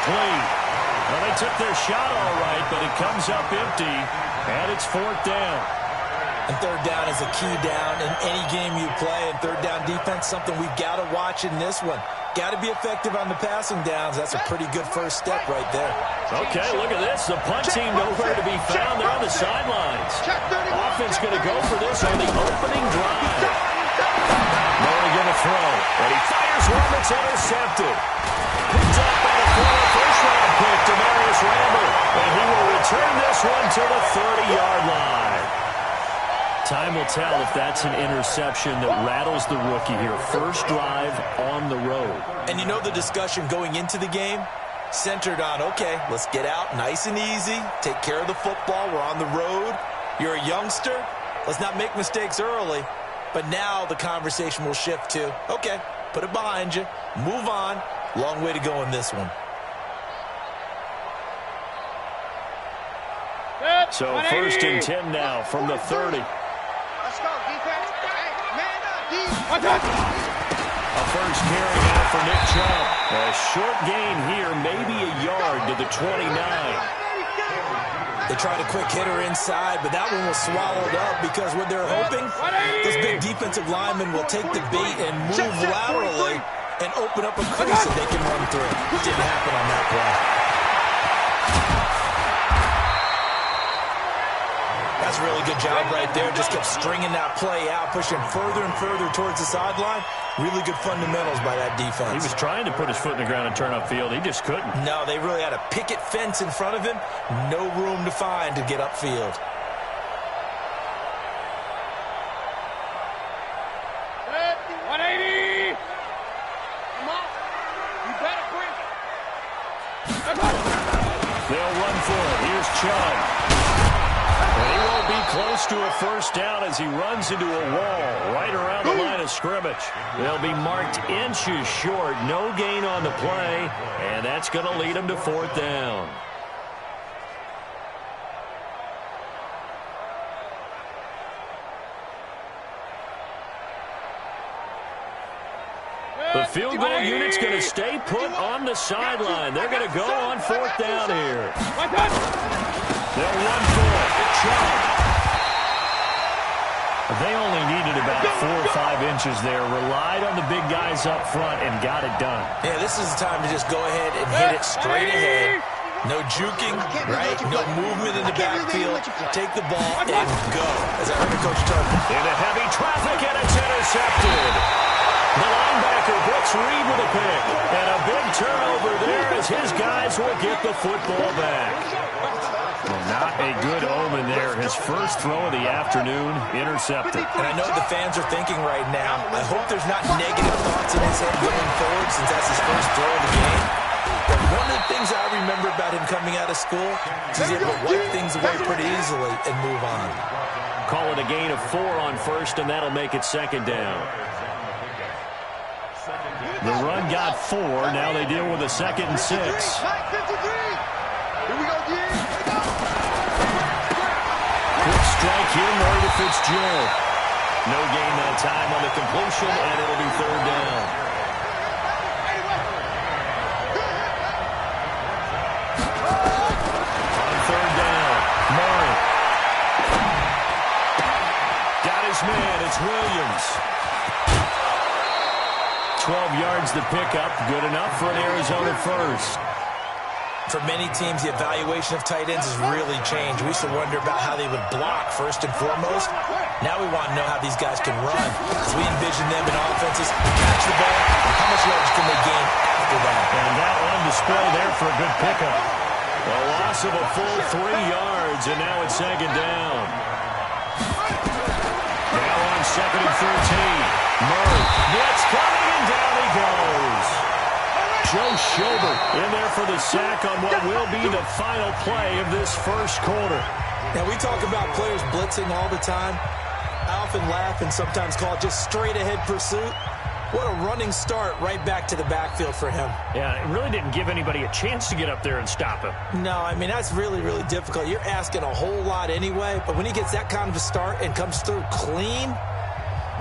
incomplete. Well, they took their shot all right, but it comes up empty, and it's 4th down. And 3rd down is a key down in any game you play, and 3rd down defense, something we've got to watch in this one. Got to be effective on the passing downs. That's a pretty good first step right there. Okay, look at this. The punt team nowhere to be found. They're on the sidelines. Offense going to go for this on the opening drive. Murray going to throw, and he fires one that's intercepted. Picked up by the former first-round pick, Demarius Randall, and he will return this one to the 30-yard line. Time will tell if that's an interception that rattles the rookie here. First drive on the road. And you know the discussion going into the game? Centered on, okay, let's get out nice and easy, take care of the football, we're on the road. You're a youngster, let's not make mistakes early. But now the conversation will shift to, okay, put it behind you, move on. Long way to go in this one. So 1st and 10 now from the 30. Let's go, defense. Hey, man up, A first carry now for Nick Chubb. A short gain here, maybe a yard to the 29. They tried a quick hitter inside, but that one was swallowed up because what they're hoping, this big defensive lineman will take the bait and move laterally and open up a crease that they can run through. Didn't happen on that play. That's a really good job right there. Just kept stringing that play out, pushing further and further towards the sideline. Really good fundamentals by that defense. He was trying to put his foot in the ground and turn upfield. He just couldn't. No, they really had a picket fence in front of him. No room to find to get upfield. They'll run for it. Here's Chubb. And he won't be close to a first down as he runs into a wall right around the line of scrimmage. They'll be marked inches short. No gain on the play, and that's going to lead them to 4th down. The field goal unit's going to stay put on the sideline. They're going to go on 4th down here. They'll run for it. Chubb. They only needed about 4 or 5 inches there. Relied on the big guys up front and got it done. Yeah, this is the time to just go ahead and hit it straight ahead. No juking, right? No movement in the backfield. Take the ball and go. As I heard Coach Tubman. Into heavy traffic, and it's intercepted. The linebacker, Brooks Reed, with a pick. And a big turnover there as his guys will get the football back. Well, not a good omen there. His first throw of the afternoon, intercepted. And I know what the fans are thinking right now. I hope there's not negative thoughts in his head going forward since that's his first throw of the game. But one of the things I remember about him coming out of school is he's able to wipe things away pretty easily and move on. Call it a gain of 4 on first, and that'll make it 2nd down. The run got 4. Now they deal with a 2nd and 6. Here we go, Quick strike here, Murray to Fitzgerald. No gain that time on the completion, and it'll be 3rd down. On 3rd down, Murray. Got his man, it's Williams. 12 yards to pick up, good enough for an Arizona first. For many teams, the evaluation of tight ends has really changed. We used to wonder about how they would block first and foremost. Now we want to know how these guys can run. As we envision them in offenses, catch the ball, and how much yards can they gain after that? And that on display there for a good pickup. A loss of a full 3 yards, and now it's 2nd down. Now on 2nd and 13. Murray, blitz coming, and down he goes. Joe Schobert in there for the sack on what will be the final play of this first quarter. Now, we talk about players blitzing all the time. I often laugh and sometimes call it just straight-ahead pursuit. What a running start right back to the backfield for him. Yeah, it really didn't give anybody a chance to get up there and stop him. No, I mean, that's really, really difficult. You're asking a whole lot anyway, but when he gets that kind of a start and comes through clean,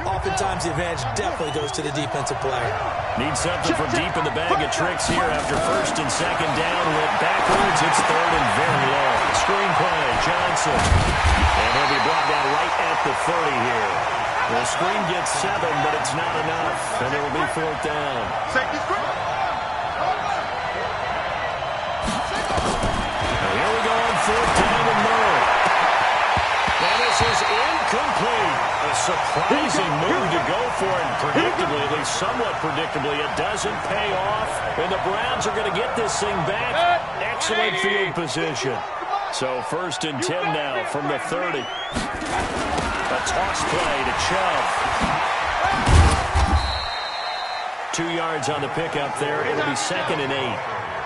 oftentimes the advantage definitely goes to the defensive player. Needs something from deep in the bag of tricks here after first and second down. Went backwards. It's third and very long. Screenplay, Johnson. And he'll be brought down right at the 30 here. The screen gets 7, but it's not enough. And it will be fourth down. Safety screen. Here we go on fourth down and Murray. And this is incomplete. A surprising move to go for it. Predictably, at least somewhat predictably, it doesn't pay off. And the Browns are going to get this thing back. Excellent field position. So first and 10 now from the 30. A toss play to Chubb. 2 yards on the pickup there. It'll be second and 8.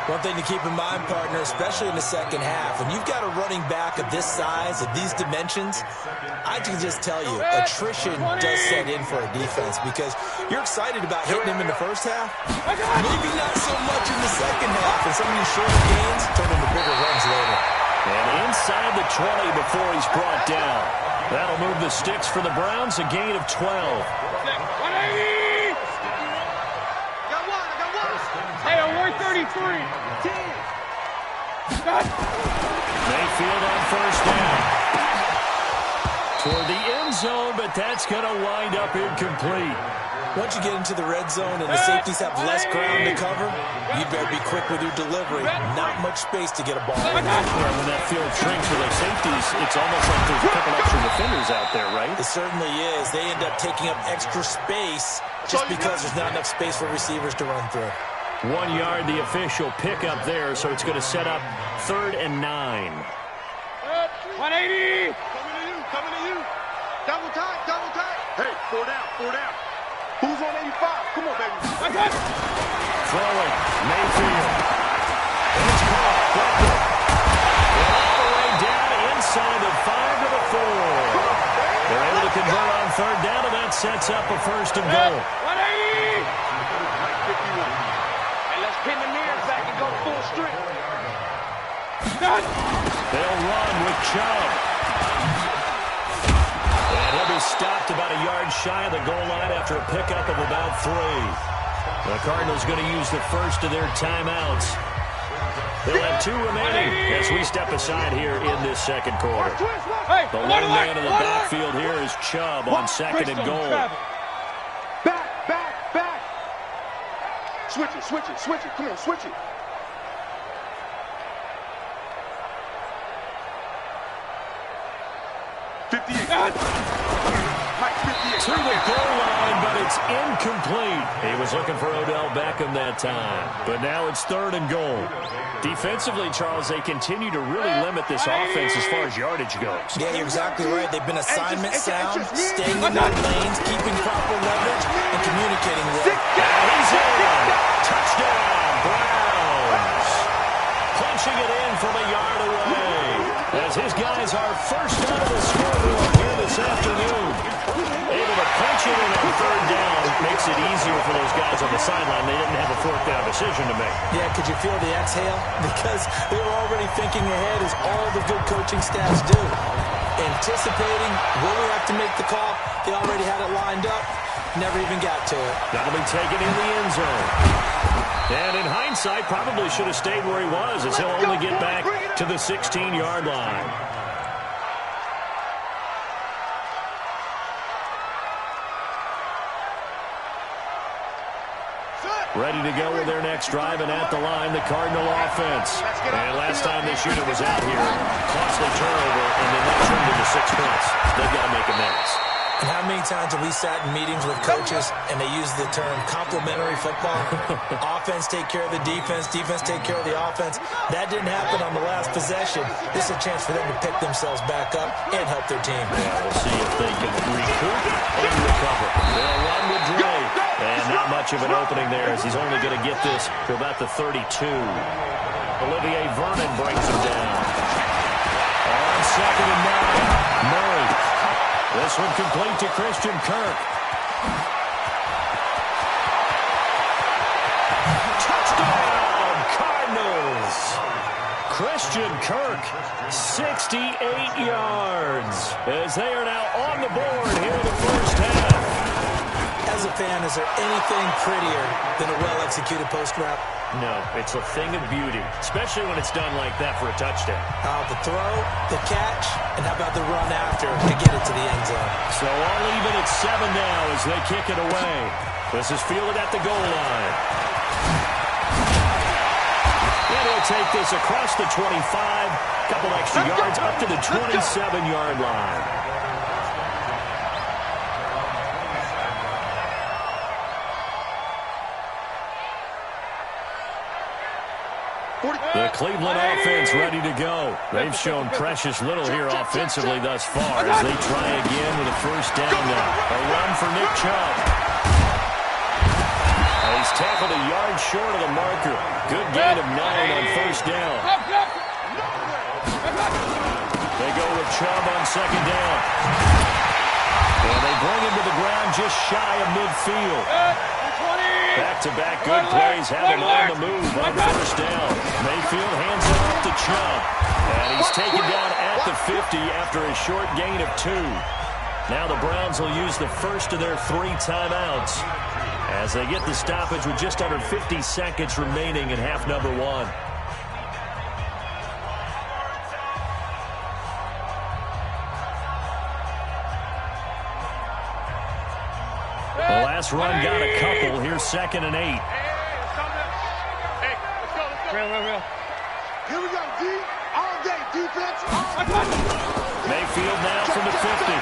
One thing to keep in mind, partner, especially in the second half, when you've got a running back of this size, of these dimensions, I can just tell you, attrition does set in for a defense because you're excited about hitting him in the first half. Maybe not so much in the second half, and some of these shorter gains turn into bigger runs later. And inside the 20 before he's brought down. That'll move the sticks for the Browns, a gain of 12. 180! Hey, on 133. Mayfield on first down. Toward the end zone, but that's going to wind up incomplete. Once you get into the red zone and the safeties have less ground to cover, you better be quick with your delivery. Not much space to get a ball in. When that field shrinks for those safeties, it's almost like there's a couple extra defenders out there, right? It certainly is. They end up taking up extra space just because there's not enough space for receivers to run through. 1 yard, the official pickup there, so it's going to set up third and 9. 180! Coming to you. Double tight. Hey, 4 down. Who's on 85? Come on, baby. Throwing, Mayfield. It's caught. All the way down inside the 5 to the 4. They're able to convert on third down, and that sets up a first and goal. 180! 51. Pin the mirrors back and go full strength. They'll run with Chubb. And he'll be stopped about a yard shy of the goal line after a pickup of about 3. The Cardinals going to use the first of their timeouts. They'll have 2 remaining as we step aside here in this second quarter. The lone man in the backfield here is Chubb on second and goal. Back. Switch it. Come on, switch it. To the goal line, but it's incomplete. He was looking for Odell Beckham that time. But now it's third and goal. Defensively, Charles, they continue to really limit this offense as far as yardage goes. Yeah, you're exactly right. They've been assignment sound, staying in their lanes, keeping proper leverage, and communicating well. He's in. Touchdown, Browns. Punching it in from a yard away. As his guys are first out of the scoreboard here this afternoon. Able to punch it in on third down makes it easier for those guys on the sideline. They didn't have a fourth down decision to make. Yeah, could you feel the exhale? Because they were already thinking ahead as all the good coaching staffs do. Anticipating, will we have to make the call? They already had it lined up. Never even got to it. That'll be taken in the end zone. And in hindsight, probably should have stayed where he was as he'll only get back to the 16-yard line. Ready to go with their next drive, and at the line, the Cardinal offense. And last time this unit was out here, costly turnover, and then that turned into 6 points. They've got to make amends. And how many times have we sat in meetings with coaches and they use the term complementary football? Offense take care of the defense take care of the offense. That didn't happen on the last possession. This is a chance for them to pick themselves back up and help their team. Yeah, we'll see if they can recoup and recover. They'll run with Dre. And not much of an opening there as he's only going to get this to about the 32. Olivier Vernon brings him down. On second and 9, Murray. This one complete to Christian Kirk. Touchdown, Cardinals! Christian Kirk, 68 yards, as they are now on the board here in the first half. fan, is there anything prettier than a well-executed post route? No, it's a thing of beauty, especially when it's done like that for a touchdown. The throw, the catch, and how about the run after to get it to the end zone? So all even at 7 now as they kick it away. This is fielded at the goal line. And he'll take this across the 25, couple extra yards up to the 27-yard line. The Cleveland offense ready to go. They've shown precious little here offensively thus far as they try again with a first down now. A run for Nick Chubb. He's tackled a yard short of the marker. Good gain of 9 on first down. They go with Chubb on second down. And they bring him to the ground just shy of midfield. Back-to-back good plays have him on the move on first down. Mayfield hands it off to Chubb. And he's taken down at the 50 after a short gain of 2. Now the Browns will use the first of their 3 timeouts as they get the stoppage with just under 50 seconds remaining in half number 1. The last run got a couple. Here's 2nd and 8. Hey, let's go. Real. Here we go, D. All day, defense. Mayfield now from the 50.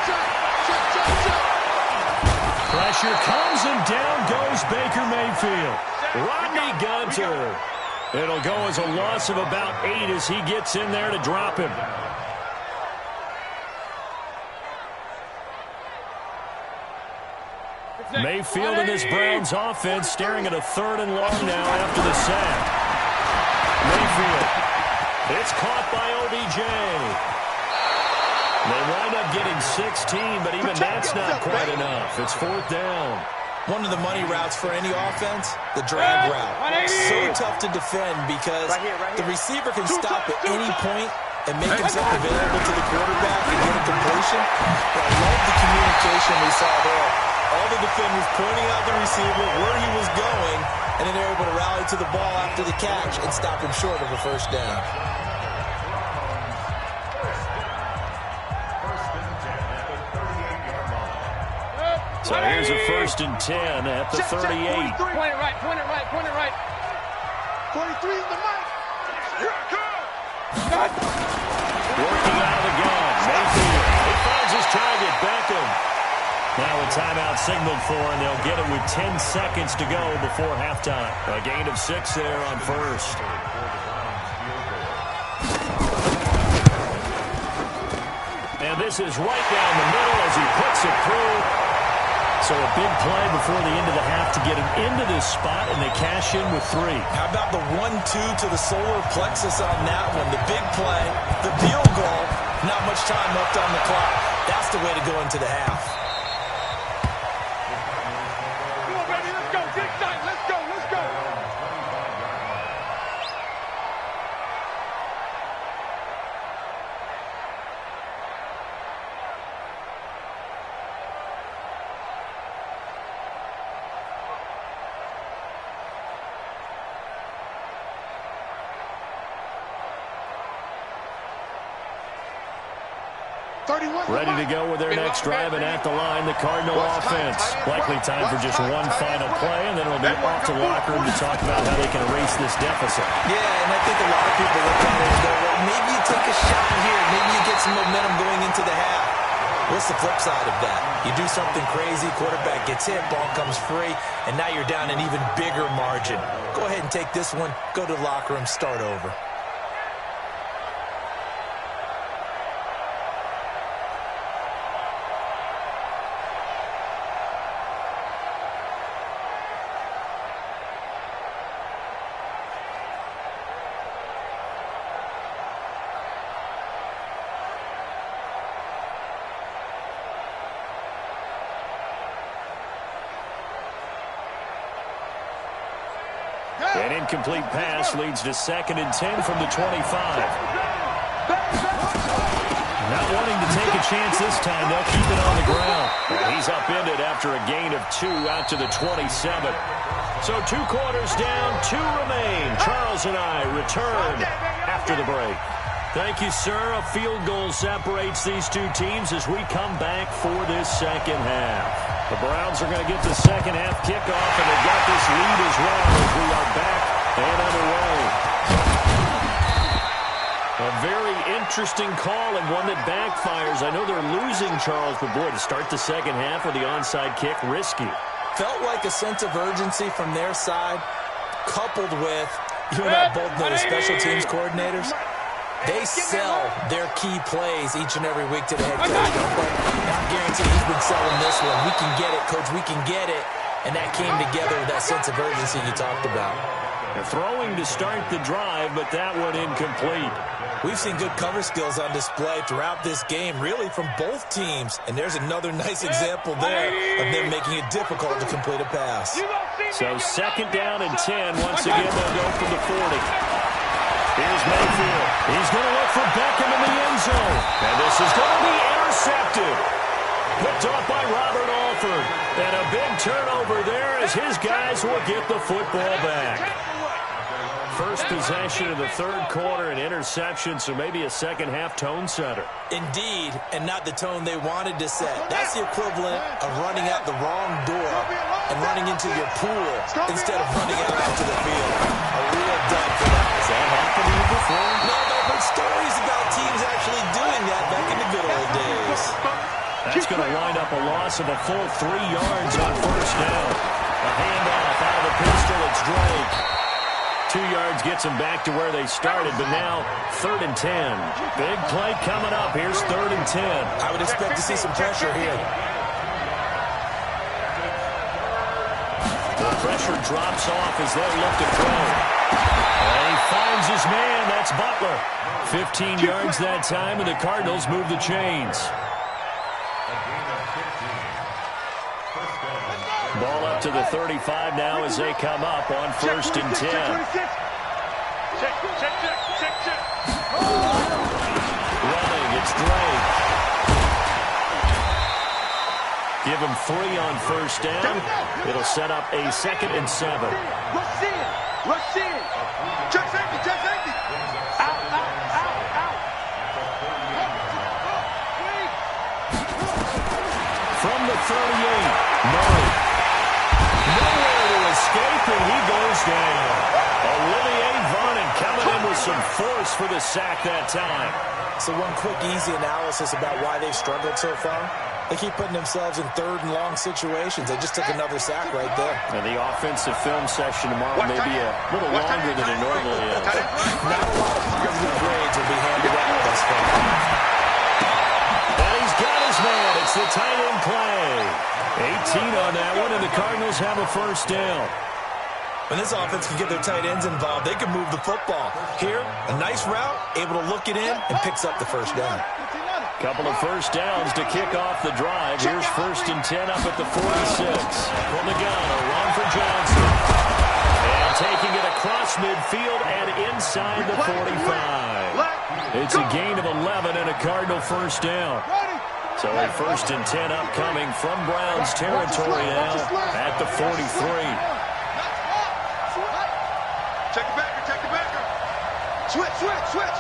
Pressure comes and down goes Baker Mayfield. Rodney Gunter. It'll go as a loss of about 8 as he gets in there to drop him. Mayfield and this Browns offense staring at a 3rd and long now after the sack. Mayfield. It's caught by OBJ. They wind up getting 16, but even that's not quite enough. It's 4th down. One of the money routes for any offense, the drag route. So tough to defend because the receiver can stop at any point and make himself available to the quarterback and get a completion. But I love the communication we saw there. All the defenders pointing out the receiver where he was going, and then they're able to rally to the ball after the catch and stop him short of a first down. So here's a 1st and 10 at the 38. Point it right. 23 is the mic. Here I come. Working out of the gun. Mayfield. He finds his target, Beckham. Now a timeout signaled for, and they'll get it with 10 seconds to go before halftime. A gain of 6 there on first. And this is right down the middle as he puts it through. So a big play before the end of the half to get him into this spot, and they cash in with 3. How about the 1-2 to the solar plexus on that one? The big play, the field goal, not much time left on the clock. That's the way to go into the half. Come on, baby, let's go. Get excited. Let's go. 31. Ready to go with their next drive, and at the line, the Cardinal offense. Likely time for just one final play, and then it'll be off to the locker room to talk about how they can erase this deficit. Yeah, and I think a lot of people look at it and go, well, maybe you take a shot here. Maybe you get some momentum going into the half. What's the flip side of that? You do something crazy, quarterback gets hit, ball comes free, and now you're down an even bigger margin. Go ahead and take this one, go to the locker room, start over. An incomplete pass leads to 2nd and 10 from the 25. Not wanting to take a chance this time, they'll keep it on the ground. And he's up suspended after a gain of 2 out to the 27. So 2 quarters down, 2 remain. Charles and I return after the break. Thank you, sir. A field goal separates these two teams as we come back for this second half. The Browns are going to get the second half kickoff, and they've got this lead as well as we are back and underway. A very interesting call and one that backfires. I know they're losing, Charles, but boy, to start the second half with the onside kick, risky. Felt like a sense of urgency from their side, coupled with, you and I both know the special teams coordinators. They sell their key plays each and every week to the head coach. I guarantee he's been selling this one. We can get it, coach. We can get it. And that came together with that sense of urgency you talked about. They're throwing to start the drive, but that one incomplete. We've seen good cover skills on display throughout this game, really from both teams. And there's another nice example there of them making it difficult to complete a pass. So second down and 10. Once again, they'll go from the 40. Here's Mayfield. He's going to look for Beckham in the end zone. And this is going to be intercepted. Picked off by Robert Alford. And a big turnover there as his guys will get the football back. First possession of the third quarter, an interception, so maybe a second-half tone setter. Indeed, and not the tone they wanted to set. That's the equivalent of running out the wrong door and running into your pool instead of running out onto the field. A real dud for that. Has that happened to you before? No, I've heard stories about teams actually doing that back in the good old days. That's going to wind up a loss of a full 3 yards on first down. A handoff out of the pistol, it's Drake. 2 yards gets them back to where they started, but now 3rd and 10. Big play coming up. Here's 3rd and 10. I would expect to see some pressure here. The pressure drops off as they look to throw. And he finds his man. That's Butler. 15 yards that time, and the Cardinals move the chains. Ball up to the 35 now as they come up on 1st and 10. Running, it's Drake. Give him 3 on first down. It'll set up a 2nd and 7. Rush in. Rush in. Check safety. Check safety. Out, out, out, out. From the 38, Murray. Nowhere to escape, and he goes down. Olivier Vernon coming in with some force for the sack that time. So one quick, easy analysis about why they've struggled so far. They keep putting themselves in 3rd and long situations. They just took another sack right there. And the offensive film session tomorrow may be a little longer than it normally is. Not a lot of positive grades will be handed out thus far. And he's got his man. It's the tight end play. 18 on that one, and the Cardinals have a first down. When this offense can get their tight ends involved, they can move the football. Here, a nice route, able to look it in, and picks up the first down. Couple of first downs to kick off the drive. Here's 1st and 10 up at the 46. From the gun, a run for Johnson. And taking it across midfield and inside the 45. It's a gain of 11 and a Cardinal first down. So a 1st and 10 upcoming from Browns territory now at the 43. Check the backer, check the backer. Switch, switch, switch.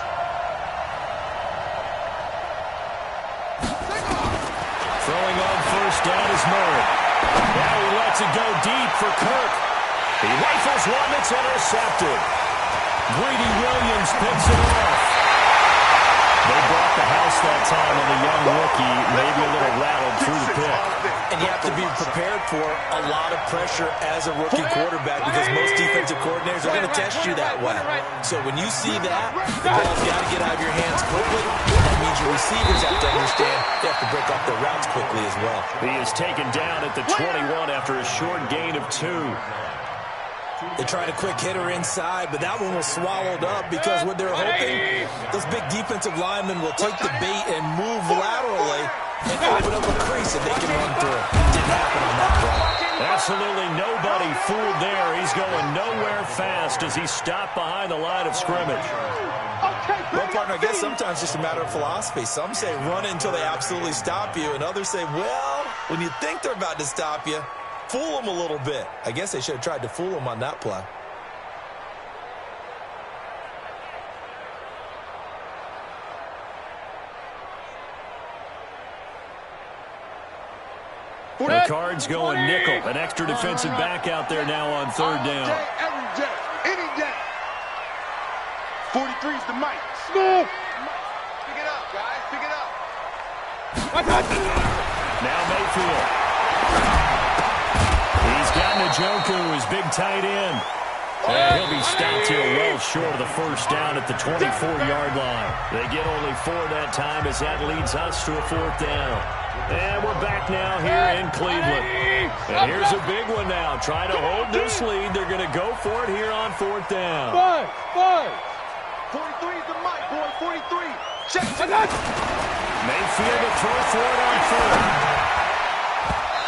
Throwing on first down is Murray. Now he lets it go deep for Kirk. He rifles one that's intercepted. Greedy Williams picks it off. They brought the house that time on the young rookie, maybe a little rattled through the pick. And you have to be prepared for a lot of pressure as a rookie quarterback because most defensive coordinators are going to test you that way. So when you see that, the ball's got to get out of your hands quickly. That means your receivers have to understand they have to break off their routes quickly as well. He is taken down at the 21 after a short gain of 2. They tried a quick hitter inside, but that one was swallowed up because what they're hoping, those big defensive linemen will take the bait and move laterally and open up a crease that they can run through. Didn't happen on that play. Absolutely nobody fooled there. He's going nowhere fast as he stopped behind the line of scrimmage. Well, partner, I guess sometimes it's just a matter of philosophy. Some say run until they absolutely stop you, and others say, well, When you think they're about to stop you, fool them a little bit. I guess they should have tried to fool them on that play. The Cards going nickel. An extra defensive back out there now on third down. Every day, any day. 43's the mic. Smooth. Pick it up, guys. Pick it up. Now Mayfield. He's got Njoku, his big tight end. And he'll be stopped here well short of the first down at the 24-yard line. They get only 4 that time as that leads us to a 4th down. And we're back now here in Cleveland. And here's a big one now. Trying to hold this lead. They're going to go for it here on 4th down. 43's the mic, boy. 43. Check. Mayfield to throw for it on 4th.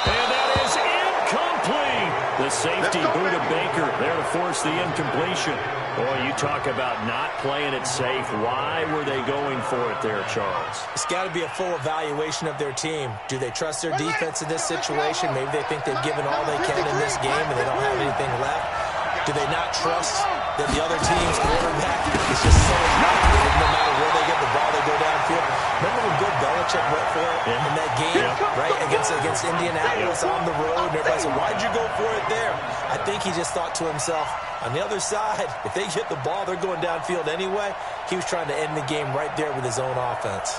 And that is incomplete. The safety, Buda Baker, there to force the incompletion. Boy, you talk about not playing it safe. Why were they going for it there, Charles? It's got to be a full evaluation of their team. Do they trust their defense in this situation? Maybe they think they've given all they can in this game and they don't have anything left. Do they not trust that the other team's quarterback is just so motivated no matter where they get the ball, they go downfield? Remember when Bill Belichick went for it in that game, right, against Indianapolis on the road? And everybody said, why'd you go for it there? I think he just thought to himself, on the other side, if they get the ball, they're going downfield anyway. He was trying to end the game right there with his own offense.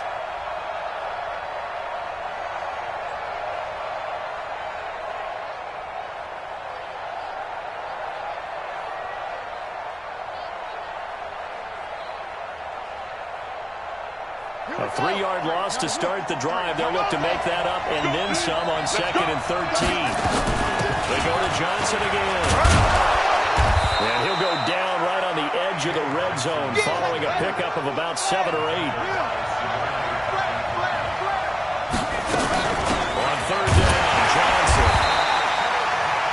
A 3-yard loss to start the drive. They'll look to make that up and then some on 2nd and 13. They go to Johnson again. And he'll go down right on the edge of the red zone following a pickup of about 7 or 8. On 3rd down, Johnson.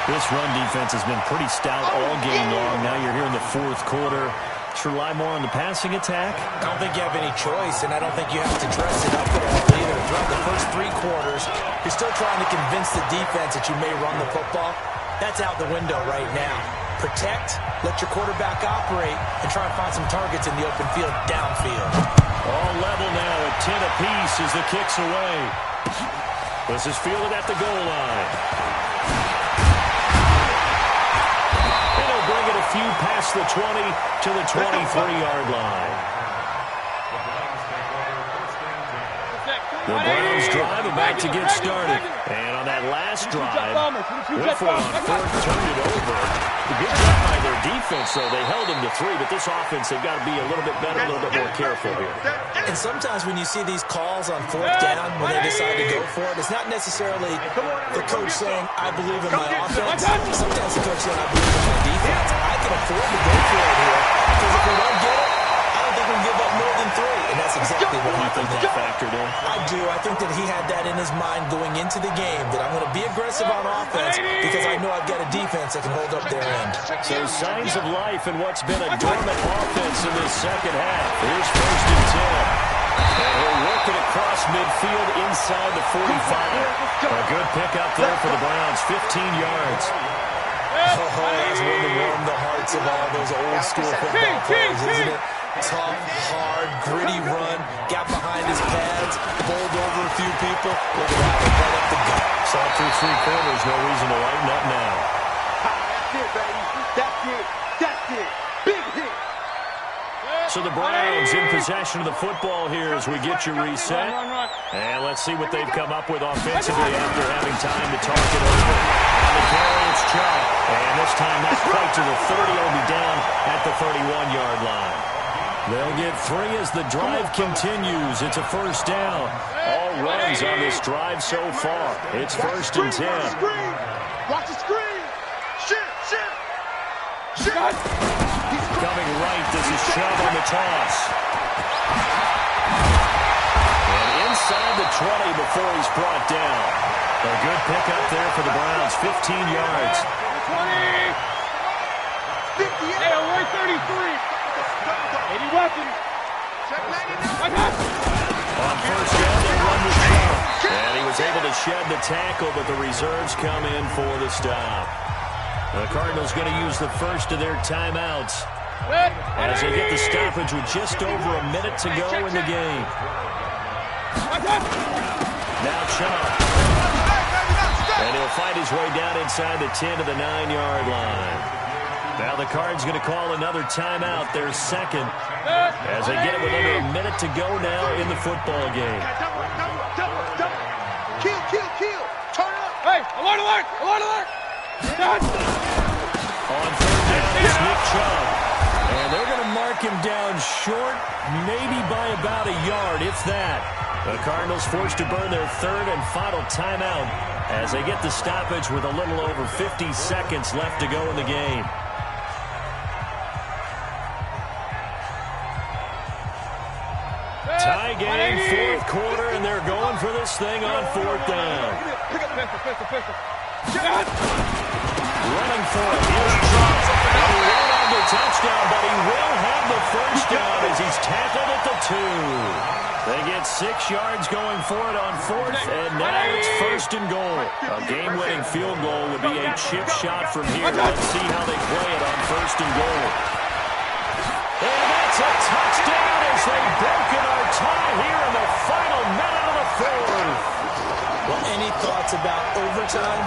This run defense has been pretty stout all game long. Now you're here in the 4th quarter. Should rely more on the passing attack? I don't think you have any choice, and I don't think you have to dress it up at all either. Throughout the first 3 quarters, you're still trying to convince the defense that you may run the football. That's out the window right now. Protect, let your quarterback operate, and try and find some targets in the open field downfield. All level now at 10 apiece as the kick's away. This is fielded at the goal line. Bring it a few past the 20 to the 23-yard line. The Browns drive about to get started. And on that last drive, went for it on 4th, turned it over. A good job by their defense, though. They held them to 3, but this offense, they've got to be a little bit better, a little bit more careful here. And sometimes when you see these calls on 4th down, when they decide to go for it, it's not necessarily the coach saying, I believe in my offense. Sometimes the coach saying, I believe in my defense. I can afford to go for it here, because if we don't get it, I don't think we can give up more than 3. And that's exactly what happened there. That factored in? I do. I think that he had that in his mind going into the game, that I'm going to be aggressive on offense because I know I've got a defense that can hold up their end. So signs of life in what's been a dormant offense in this second half. Here's 1st and 10. And he'll work it across midfield inside the 45. A good pickup there for the Browns, 15 yards. Oh, that's one to warm the hearts of all those old school football players, isn't it? Tough, hard, gritty run, got behind his pads, bowled over a few people. Look at that, right up the gut. Saw through 3 quarters, no reason to lighten up now. That's it, baby. That's it. That's it. Big hit. So the Browns in possession of the football here as we get you reset. And let's see what they've come up with offensively after having time to talk it over. On the carry, it's Chubb. And this time not quite to the 30. It'll be down at the 31-yard line. They'll get 3 as the drive continues. It's a 1st down. All runs on this drive so far. It's 1st and 10. Watch the screen. Shit. Coming right, this is Chubb on the toss. And inside the 20 before he's brought down. A good pickup there for the Browns, 15 yards. 58. Hey, away 33. 80 weapons. Check 99. On first down, they run the shot. And he was able to shed the tackle, but the reserves come in for the stop. The Cardinals going to use the first of their timeouts as they get the stoppage with just over a minute to go in the game. Now Chubb. And he'll find his way down inside the 10 to the 9-yard line. Now the Cards going to call another timeout, their second, as they get it with under a minute to go now in the football game. Kill. Turn up. Hey, alert. On third down, it's Nick Chubb. And they're going to mark him down short, maybe by about a yard, if that. The Cardinals forced to burn their third and final timeout as they get the stoppage with a little over 50 seconds left to go in the game. Tie game, fourth quarter, and they're going for this thing on fourth down. Pistol. Running for it. Here's Chubb. And he won't have the touchdown, but he will have the first down as he's tackled at the 2. They get 6 yards going for it on fourth, and now it's first and goal. A game-winning field goal would be a chip shot from here. Let's see how they play it on first and goal. And that's a touchdown as they've broken our tie here in the final minute of the fourth. Well, any thoughts about overtime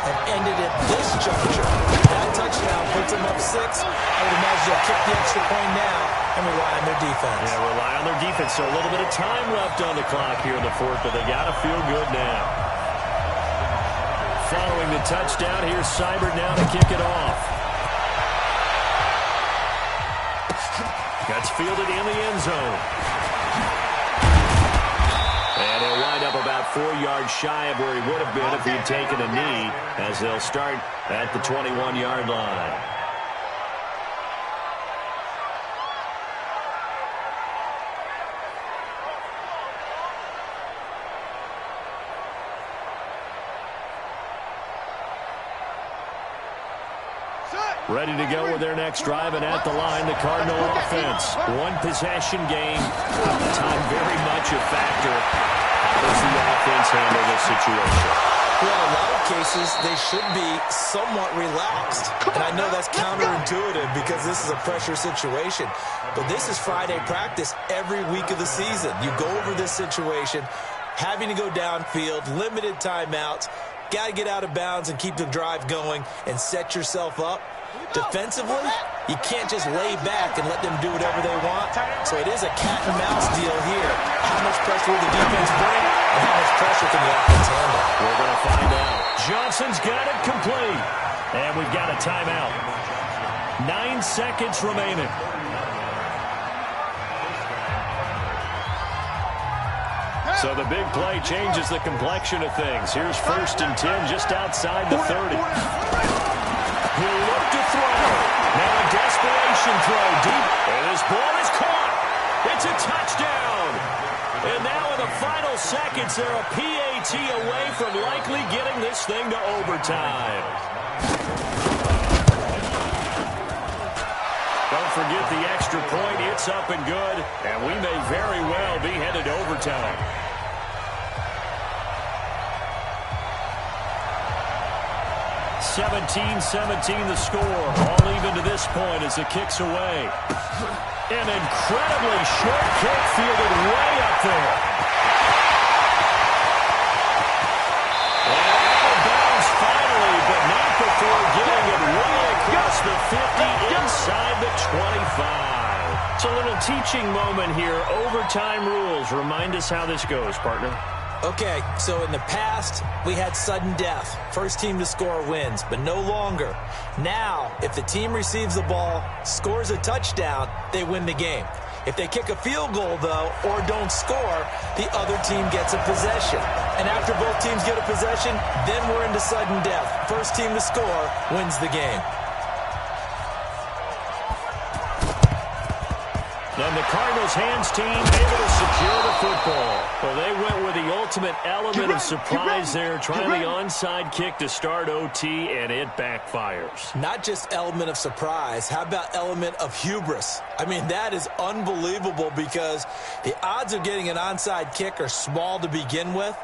have ended at this juncture. That touchdown puts them up 6. I would imagine they'll kick the extra point now and rely on their defense. Yeah, rely on their defense. So a little bit of time left on the clock here in the fourth, but they got to feel good now. Following the touchdown, here's Seibert now to kick it off. That's fielded in the end zone. And he'll wind up about 4 yards shy of where he would have been if he had taken a knee, as they'll start at the 21-yard line. Ready to go with their next drive, and at the line, the Cardinal offense. One possession game. At the time, very much a factor. How does the offense handle this situation? Well, in a lot of cases, they should be somewhat relaxed. And I know that's counterintuitive because this is a pressure situation. But this is Friday practice every week of the season. You go over this situation, having to go downfield, limited timeouts, got to get out of bounds and keep the drive going and set yourself up. Defensively, you can't just lay back and let them do whatever they want. So it is a cat-and-mouse deal here. How much pressure will the defense bring, and how much pressure can the offense handle? We're going to find out. Johnson's got it complete. And we've got a timeout. 9 seconds remaining. So the big play changes the complexion of things. Here's first and 10 just outside the 30. He'll look to throw. Now a desperation throw deep. And this ball is caught. It's a touchdown. And now in the final seconds, they're a PAT away from likely getting this thing to overtime. Don't forget the extra point. It's up and good. And we may very well be headed to overtime. 17-17 the score. All even to this point as the kick's away. An incredibly short kick fielded way up there. And out of bounds finally, but not before getting it way across the 50 inside the 25. It's a little teaching moment here. Overtime rules. Remind us how this goes, partner. Okay, so in the past, we had sudden death. First team to score wins, but no longer. Now, if the team receives the ball, scores a touchdown, they win the game. If they kick a field goal, though, or don't score, the other team gets a possession. And after both teams get a possession, then we're into sudden death. First team to score wins the game. And the Cardinals' hands team able to secure the football. Well, they went with the ultimate element of surprise there, trying the onside kick to start OT, and it backfires. Not just element of surprise. How about element of hubris? I mean, that is unbelievable because the odds of getting an onside kick are small to begin with.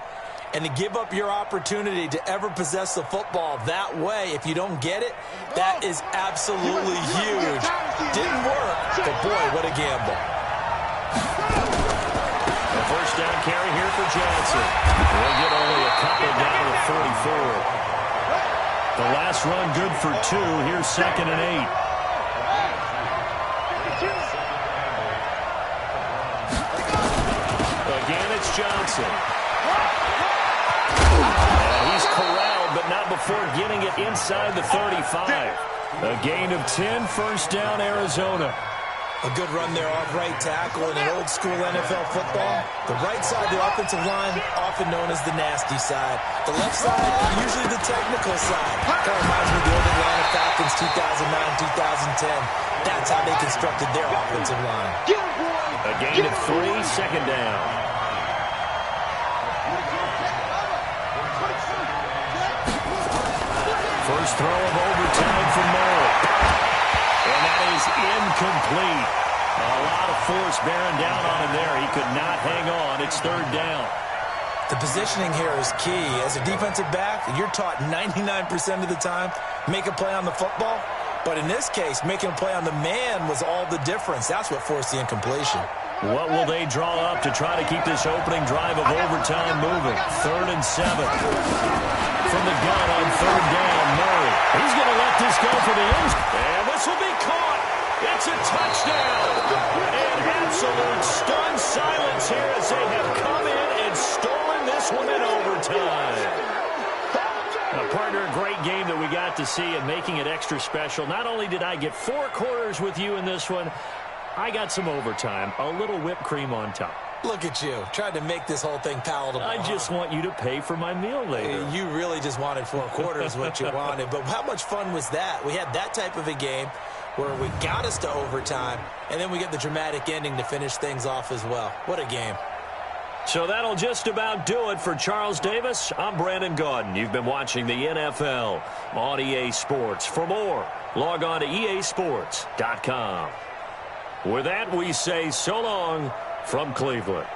And to give up your opportunity to ever possess the football that way, if you don't get it, that is absolutely huge. Didn't work, but boy, what a gamble. A first down carry here for Johnson. We'll get only a couple down to 44. The last run good for 2. Here's 2nd and 8. Again, it's Johnson. He's corralled, but not before getting it inside the 35. A gain of 10, first down, Arizona. A good run there off right tackle in an old-school NFL football. The right side of the offensive line, often known as the nasty side. The left side, usually the technical side. Kind of reminds me of the old Atlanta Falcons 2009-2010. That's how they constructed their offensive line. A gain of 3, second down. First throw of overtime for Murray. And that is incomplete. A lot of force bearing down on him there. He could not hang on. It's 3rd down. The positioning here is key. As a defensive back, you're taught 99% of the time, make a play on the football. But in this case, making a play on the man was all the difference. That's what forced the incompletion. What will they draw up to try to keep this opening drive of overtime moving? 3rd and 7. From the gun on 3rd down, Murray. He's going to let this go for the end. And this will be caught. It's a touchdown. And absolute stunned silence here as they have come in and stolen this one in overtime. Now, partner, a great game that we got to see and making it extra special. Not only did I get 4 quarters with you in this one, I got some overtime, a little whipped cream on top. Look at you, trying to make this whole thing palatable. I just want you to pay for my meal later. You really just wanted 4 quarters what you wanted. But how much fun was that? We had that type of a game where we got us to overtime, and then we get the dramatic ending to finish things off as well. What a game. So that'll just about do it for Charles Davis. I'm Brandon Gaudin. You've been watching the NFL on EA Sports. For more, log on to easports.com. With that, we say so long from Cleveland.